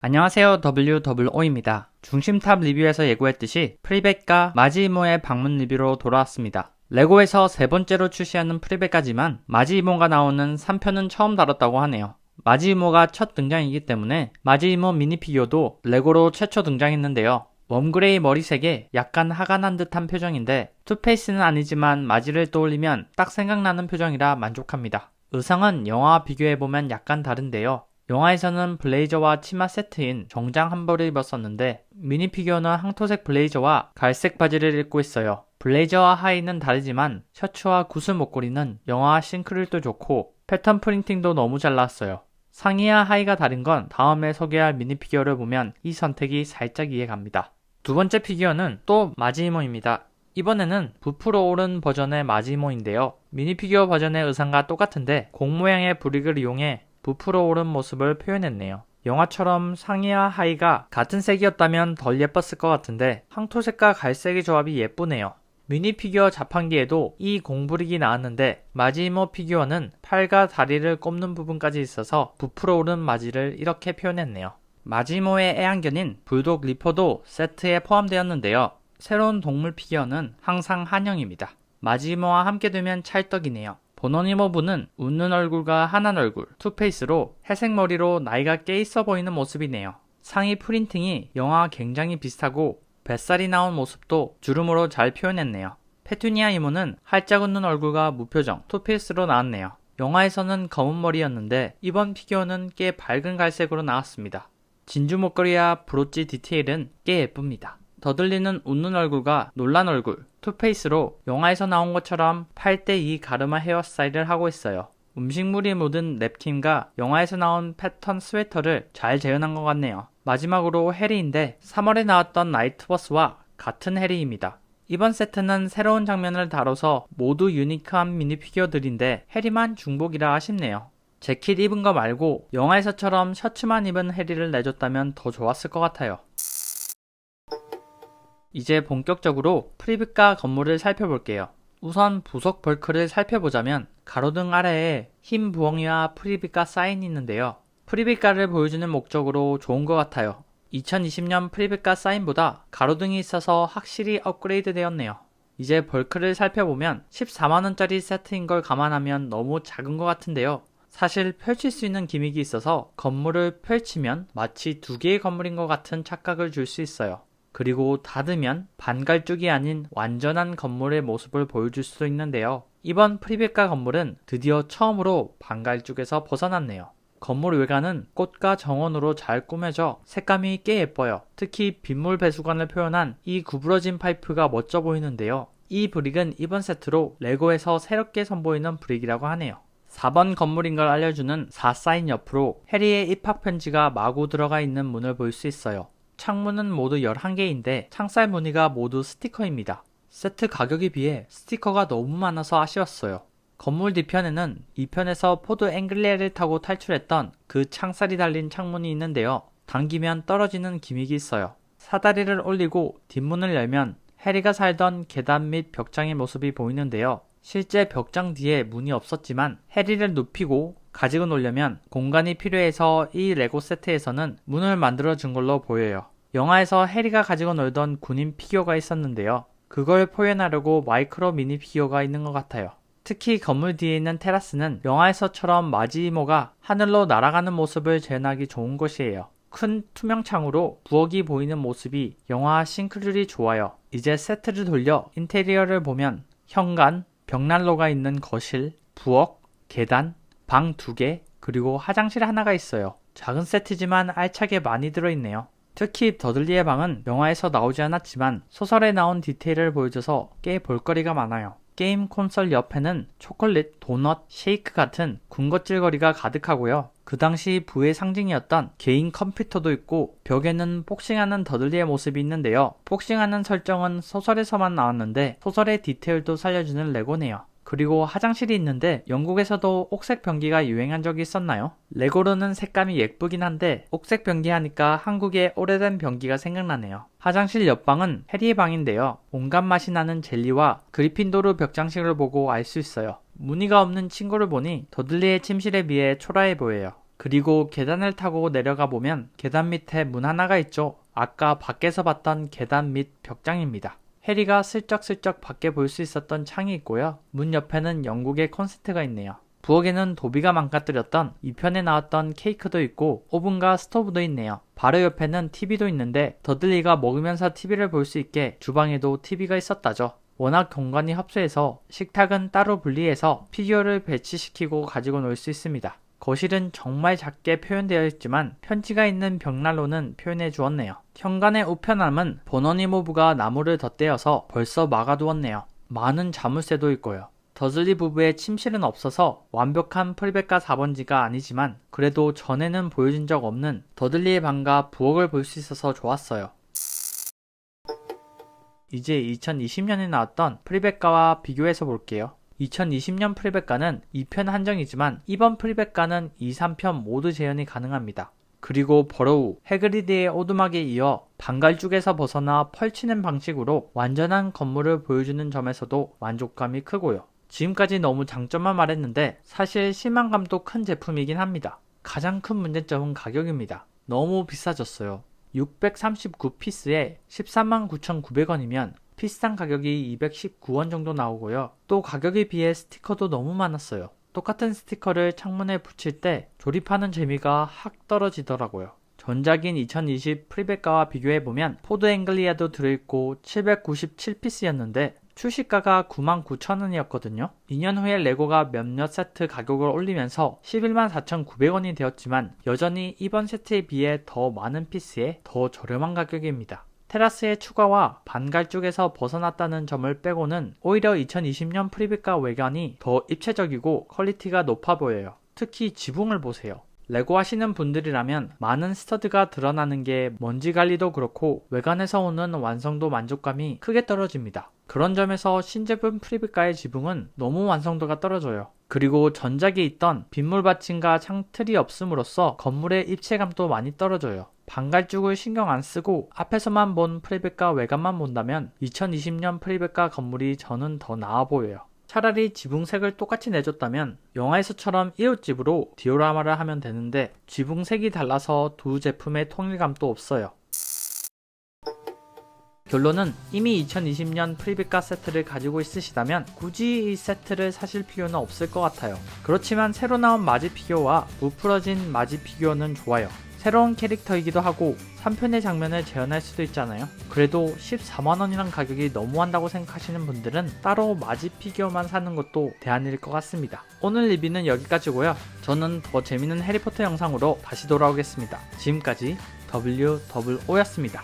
안녕하세요. WOO입니다. 중심탑 리뷰에서 예고했듯이 프리벳과 마지이모의 방문 리뷰로 돌아왔습니다. 레고에서 세 번째로 출시하는 프리벳까지만 마지이모가 나오는 3편은 처음 다뤘다고 하네요. 마지이모가 첫 등장이기 때문에 마지이모 미니피규어도 레고로 최초 등장했는데요. 웜그레이 머리색에 약간 하관한 듯한 표정인데 투페이스는 아니지만 마지를 떠올리면 딱 생각나는 표정이라 만족합니다. 의상은 영화와 비교해보면 약간 다른데요. 영화에서는 블레이저와 치마 세트인 정장 한 벌을 입었었는데 미니피규어는 황토색 블레이저와 갈색 바지를 입고 있어요. 블레이저와 하의는 다르지만 셔츠와 구슬 목걸이는 영화와 싱크로율도 좋고 패턴 프린팅도 너무 잘 나왔어요. 상의와 하의가 다른 건 다음에 소개할 미니피규어를 보면 이 선택이 살짝 이해갑니다. 두 번째 피규어는 또 마지이모입니다. 이번에는 부풀어 오른 버전의 마지이모인데요. 미니피규어 버전의 의상과 똑같은데 공 모양의 브릭을 이용해 부풀어 오른 모습을 표현했네요. 영화처럼 상의와 하의가 같은 색이었다면 덜 예뻤을 것 같은데 황토색과 갈색의 조합이 예쁘네요. 미니 피규어 자판기에도 이 공브릭이 나왔는데 마지이모 피규어는 팔과 다리를 꼽는 부분까지 있어서 부풀어 오른 마지를 이렇게 표현했네요. 마지이모의 애완견인 불독 리퍼도 세트에 포함되었는데요. 새로운 동물 피규어는 항상 한영입니다. 마지이모와 함께 되면 찰떡이네요. 보너니모부는 웃는 얼굴과 환한 얼굴, 투페이스로 회색 머리로 나이가 꽤 있어 보이는 모습이네요. 상의 프린팅이 영화와 굉장히 비슷하고 뱃살이 나온 모습도 주름으로 잘 표현했네요. 페투니아 이모는 활짝 웃는 얼굴과 무표정, 투페이스로 나왔네요. 영화에서는 검은 머리였는데 이번 피규어는 꽤 밝은 갈색으로 나왔습니다. 진주 목걸이와 브로치 디테일은 꽤 예쁩니다. 더들리는 웃는 얼굴과 놀란 얼굴, 투페이스로 영화에서 나온 것처럼 8:2 가르마 헤어스타일을 하고 있어요. 음식물이 묻은 냅킨과 영화에서 나온 패턴 스웨터를 잘 재현한 것 같네요. 마지막으로 해리인데 3월에 나왔던 나이트버스와 같은 해리입니다. 이번 세트는 새로운 장면을 다뤄서 모두 유니크한 미니피규어들인데 해리만 중복이라 아쉽네요. 재킷 입은 거 말고 영화에서처럼 셔츠만 입은 해리를 내줬다면 더 좋았을 것 같아요. 이제 본격적으로 프리빗과 건물을 살펴볼게요. 우선 부속 벌크를 살펴보자면 가로등 아래에 흰 부엉이와 프리빗과 사인이 있는데요. 프리빗가를 보여주는 목적으로 좋은 것 같아요. 2020년 프리빗가 사인보다 가로등이 있어서 확실히 업그레이드 되었네요. 이제 벌크를 살펴보면 14만원짜리 세트인 걸 감안하면 너무 작은 것 같은데요. 사실 펼칠 수 있는 기믹이 있어서 건물을 펼치면 마치 두 개의 건물인 것 같은 착각을 줄 수 있어요. 그리고 닫으면 반갈죽이 아닌 완전한 건물의 모습을 보여줄 수도 있는데요. 이번 프리벳가 건물은 드디어 처음으로 반갈죽에서 벗어났네요. 건물 외관은 꽃과 정원으로 잘 꾸며져 색감이 꽤 예뻐요. 특히 빗물 배수관을 표현한 이 구부러진 파이프가 멋져 보이는데요. 이 브릭은 이번 세트로 레고에서 새롭게 선보이는 브릭이라고 하네요. 4번 건물인 걸 알려주는 4사인 옆으로 해리의 입학 편지가 마구 들어가 있는 문을 볼 수 있어요. 창문은 모두 11개인데 창살 무늬가 모두 스티커입니다. 세트 가격에 비해 스티커가 너무 많아서 아쉬웠어요. 건물 뒤편에는 2편에서 포드 앵글레를 타고 탈출했던 그 창살이 달린 창문이 있는데요. 당기면 떨어지는 기믹이 있어요. 사다리를 올리고 뒷문을 열면 해리가 살던 계단 및 벽장의 모습이 보이는데요. 실제 벽장 뒤에 문이 없었지만 해리를 눕히고 가지고 놀려면 공간이 필요해서 이 레고 세트에서는 문을 만들어 준 걸로 보여요. 영화에서 해리가 가지고 놀던 군인 피규어가 있었는데요. 그걸 표현하려고 마이크로 미니 피규어가 있는 것 같아요. 특히 건물 뒤에 있는 테라스는 영화에서처럼 마지이모가 하늘로 날아가는 모습을 재현하기 좋은 곳이에요. 큰 투명 창으로 부엌이 보이는 모습이 영화 싱크로율이 좋아요. 이제 세트를 돌려 인테리어를 보면 현관, 벽난로가 있는 거실, 부엌, 계단, 방 2개, 그리고 화장실 하나가 있어요. 작은 세트지만 알차게 많이 들어있네요. 특히 더들리의 방은 영화에서 나오지 않았지만 소설에 나온 디테일을 보여줘서 꽤 볼거리가 많아요. 게임 콘솔 옆에는 초콜릿, 도넛, 쉐이크 같은 군것질거리가 가득하고요. 그 당시 부의 상징이었던 개인 컴퓨터도 있고 벽에는 복싱하는 더들리의 모습이 있는데요. 복싱하는 설정은 소설에서만 나왔는데 소설의 디테일도 살려주는 레고네요. 그리고 화장실이 있는데 영국에서도 옥색 변기가 유행한 적이 있었나요? 레고로는 색감이 예쁘긴 한데 옥색 변기 하니까 한국의 오래된 변기가 생각나네요. 화장실 옆방은 해리의 방인데요. 온갖 맛이 나는 젤리와 그리핀도르 벽장식을 보고 알 수 있어요. 무늬가 없는 친구를 보니 더들리의 침실에 비해 초라해 보여요. 그리고 계단을 타고 내려가 보면 계단 밑에 문 하나가 있죠. 아까 밖에서 봤던 계단 밑 벽장입니다. 해리가 슬쩍슬쩍 밖에 볼 수 있었던 창이 있고요. 문 옆에는 영국의 콘서트가 있네요. 부엌에는 도비가 망가뜨렸던 2편에 나왔던 케이크도 있고 오븐과 스토브도 있네요. 바로 옆에는 TV도 있는데 더들리가 먹으면서 TV를 볼 수 있게 주방에도 TV가 있었다죠. 워낙 공간이 협소해서 식탁은 따로 분리해서 피규어를 배치시키고 가지고 놀 수 있습니다. 거실은 정말 작게 표현되어 있지만 편지가 있는 벽난로는 표현해 주었네요. 현관의 우편함은 버너니모브가 나무를 덧대어서 벌써 막아두었네요. 많은 자물쇠도 있고요. 더즐리 부부의 침실은 없어서 완벽한 프리베카 4번지가 아니지만 그래도 전에는 보여준 적 없는 더들리의 방과 부엌을 볼 수 있어서 좋았어요. 이제 2020년에 나왔던 프리베카와 비교해서 볼게요. 2020년 프리베카는 2편 한정이지만 이번 프리베카는 2, 3편 모두 재현이 가능합니다. 그리고 버로우, 해그리드의 오두막에 이어 방갈죽에서 벗어나 펼치는 방식으로 완전한 건물을 보여주는 점에서도 만족감이 크고요. 지금까지 너무 장점만 말했는데 사실 실망감도 큰 제품이긴 합니다. 가장 큰 문제점은 가격입니다. 너무 비싸졌어요. 639피스에 139,900원이면 비싼 가격이 219원 정도 나오고요. 또 가격에 비해 스티커도 너무 많았어요. 똑같은 스티커를 창문에 붙일 때 조립하는 재미가 확 떨어지더라고요. 전작인 2020 프리베카와 비교해보면 포드 앵글리아도 들어있고 797피스였는데 출시가가 99,000원이었거든요. 2년 후에 레고가 몇몇 세트 가격을 올리면서 114,900원이 되었지만 여전히 이번 세트에 비해 더 많은 피스에 더 저렴한 가격입니다. 테라스의 추가와 반갈죽에서 벗어났다는 점을 빼고는 오히려 2020년 프리베카 외관이 더 입체적이고 퀄리티가 높아 보여요. 특히 지붕을 보세요. 레고 하시는 분들이라면 많은 스터드가 드러나는 게 먼지 관리도 그렇고 외관에서 오는 완성도 만족감이 크게 떨어집니다. 그런 점에서 신제품 프리베카의 지붕은 너무 완성도가 떨어져요. 그리고 전작에 있던 빗물 받침과 창틀이 없음으로써 건물의 입체감도 많이 떨어져요. 반갈죽을 신경 안 쓰고 앞에서만 본 프리베카 외관만 본다면 2020년 프리베카 건물이 저는 더 나아 보여요. 차라리 지붕색을 똑같이 내줬다면 영화에서처럼 이웃집으로 디오라마를 하면 되는데 지붕색이 달라서 두 제품의 통일감도 없어요. 결론은 이미 2020년 프리베카 세트를 가지고 있으시다면 굳이 이 세트를 사실 필요는 없을 것 같아요. 그렇지만 새로 나온 마지 피규어와 부풀어진 마지 피규어는 좋아요. 새로운 캐릭터이기도 하고 3편의 장면을 재현할 수도 있잖아요. 그래도 14만원이란 가격이 너무한다고 생각하시는 분들은 따로 마지 피규어만 사는 것도 대안일 것 같습니다. 오늘 리뷰는 여기까지고요. 저는 더 재밌는 해리포터 영상으로 다시 돌아오겠습니다. 지금까지 WO였습니다.